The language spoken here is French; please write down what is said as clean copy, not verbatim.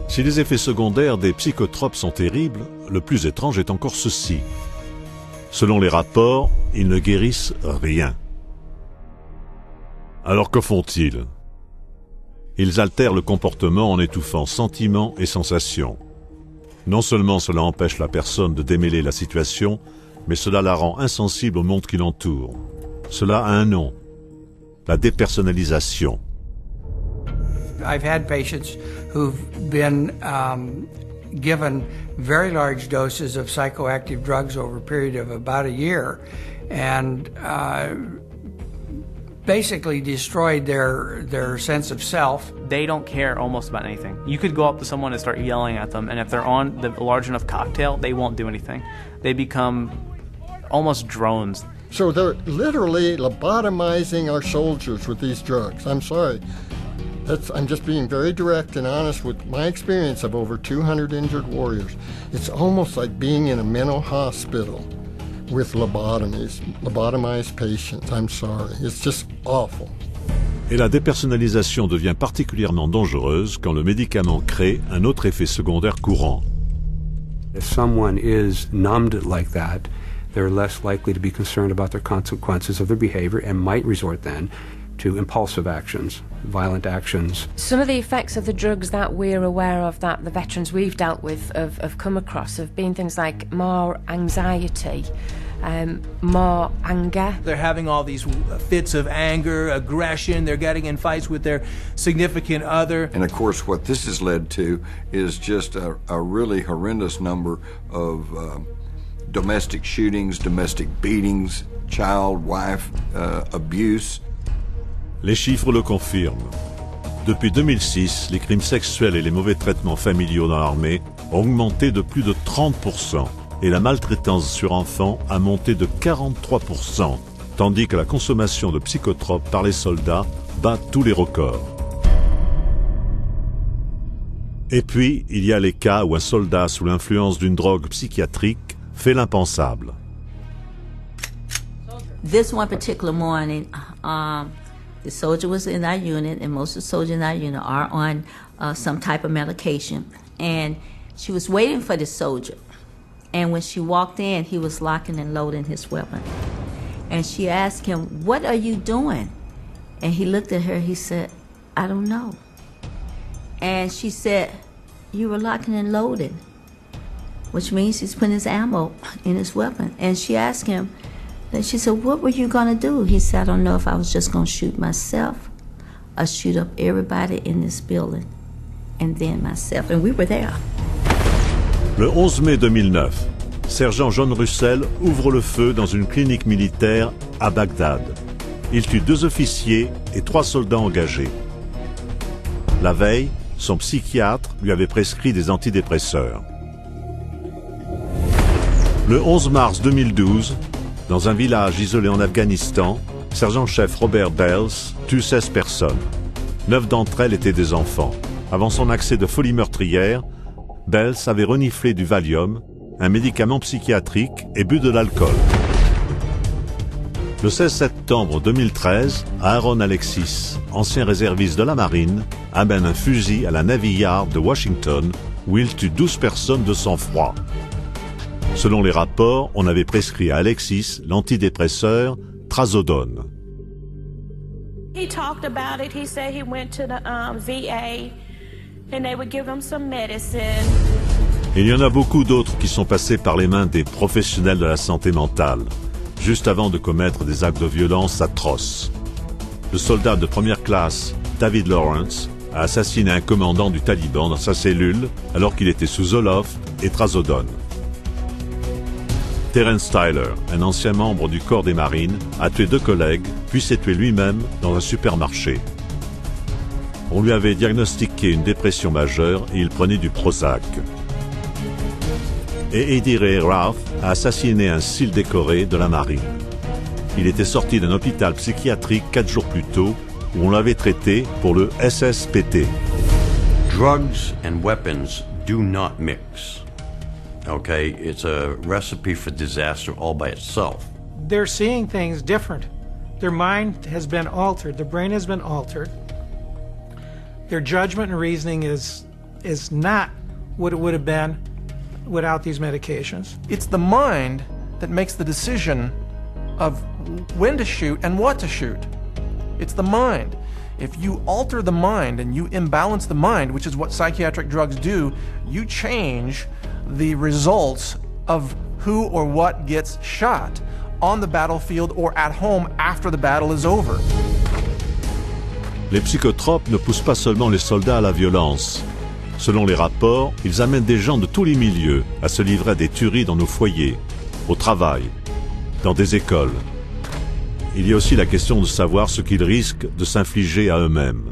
Si les effets secondaires des psychotropes sont terribles, le plus étrange est encore ceci. Selon les rapports, ils ne guérissent rien. Alors que font-ils? Ils altèrent le comportement en étouffant sentiments et sensations. Non seulement cela empêche la personne de démêler la situation, mais cela la rend insensible au monde qui l'entoure. Cela a un nom, la dépersonnalisation. I've had patients who've been given very large doses of psychoactive drugs over a period of about a year and basically destroyed their sense of self. They don't care almost about anything. You could go up to someone and start yelling at them, and if they're on the large enough cocktail, they won't do anything. They become almost drones. So they're literally lobotomizing our soldiers with these drugs. I'm sorry. I'm just being very direct and honest with my experience of over 200 injured warriors. It's almost like being in a mental hospital with lobotomized patients. I'm sorry. It's just awful. Et la dépersonnalisation devient particulièrement dangereuse quand le médicament crée un autre effet secondaire courant. If someone is numbed like that, they're less likely to be concerned about the consequences of their behavior and might resort then to impulsive actions, violent actions. Some of the effects of the drugs that we're aware of, that the veterans we've dealt with have come across, have been things like more anxiety, more anger. They're having all these fits of anger, aggression, they're getting in fights with their significant other. And of course what this has led to is just a really horrendous number of domestic shootings, domestic beatings, child, wife abuse. Les chiffres le confirment. Depuis 2006, les crimes sexuels et les mauvais traitements familiaux dans l'armée ont augmenté de plus de 30% et la maltraitance sur enfants a monté de 43%, tandis que la consommation de psychotropes par les soldats bat tous les records. Et puis, il y a les cas où un soldat sous l'influence d'une drogue psychiatrique fait l'impensable. This one particular morning, the soldier was in our unit, and most of the soldiers in our unit are on some type of medication. And she was waiting for the soldier. And when she walked in, he was locking and loading his weapon. And she asked him, "What are you doing?" And he looked at her, he said, "I don't know." And she said, "You were locking and loading," which means he's putting his ammo in his weapon. And she asked him, then she said, "What were you going to do?" He said, "I don't know if I was just going to shoot myself or shoot up everybody in this building and then myself." And we were there. Le 11 mai 2009, sergent John Russell ouvre le feu dans une clinique militaire à Bagdad. Il tue 2 officiers et 3 soldats engagés. La veille, son psychiatre lui avait prescrit des antidépresseurs. Le 11 mars 2012, dans un village isolé en Afghanistan, sergent-chef Robert Bells tue 16 personnes. 9 d'entre elles étaient des enfants. Avant son accès de folie meurtrière, Bells avait reniflé du Valium, un médicament psychiatrique, et bu de l'alcool. Le 16 septembre 2013, Aaron Alexis, ancien réserviste de la marine, amène un fusil à la Navy Yard de Washington, où il tue 12 personnes de sang-froid. Selon les rapports, on avait prescrit à Alexis l'antidépresseur Trazodone. He talked about it. He said he went to the VA and they would give him some medicine. Il y en a beaucoup d'autres qui sont passés par les mains des professionnels de la santé mentale, juste avant de commettre des actes de violence atroces. Le soldat de première classe, David Lawrence, a assassiné un commandant du Taliban dans sa cellule alors qu'il était sous Zoloft et Trazodone. Terence Tyler, un ancien membre du corps des marines, a tué 2 collègues, puis s'est tué lui-même dans un supermarché. On lui avait diagnostiqué une dépression majeure et il prenait du Prozac. Et Eddie Ray Ralph a assassiné un SEAL décoré de la marine. Il était sorti d'un hôpital psychiatrique 4 jours plus tôt où on l'avait traité pour le SSPT. Drugs and weapons do not mix. Okay, it's a recipe for disaster all by itself. They're seeing things different. Their mind has been altered. Their brain has been altered. Their judgment and reasoning is is not what it would have been without these medications. It's the mind that makes the decision of when to shoot and what to shoot. It's the mind. If you alter the mind and you imbalance the mind, which is what psychiatric drugs do, you change the results of who or what gets shot on the battlefield or at home after the battle is over. Les psychotropes ne poussent pas seulement les soldats à la violence. Selon les rapports, ils amènent des gens de tous les milieux à se livrer à des tueries dans nos foyers, au travail, dans des écoles. Il y a aussi la question de savoir ce qu'ils risquent de s'infliger à eux-mêmes.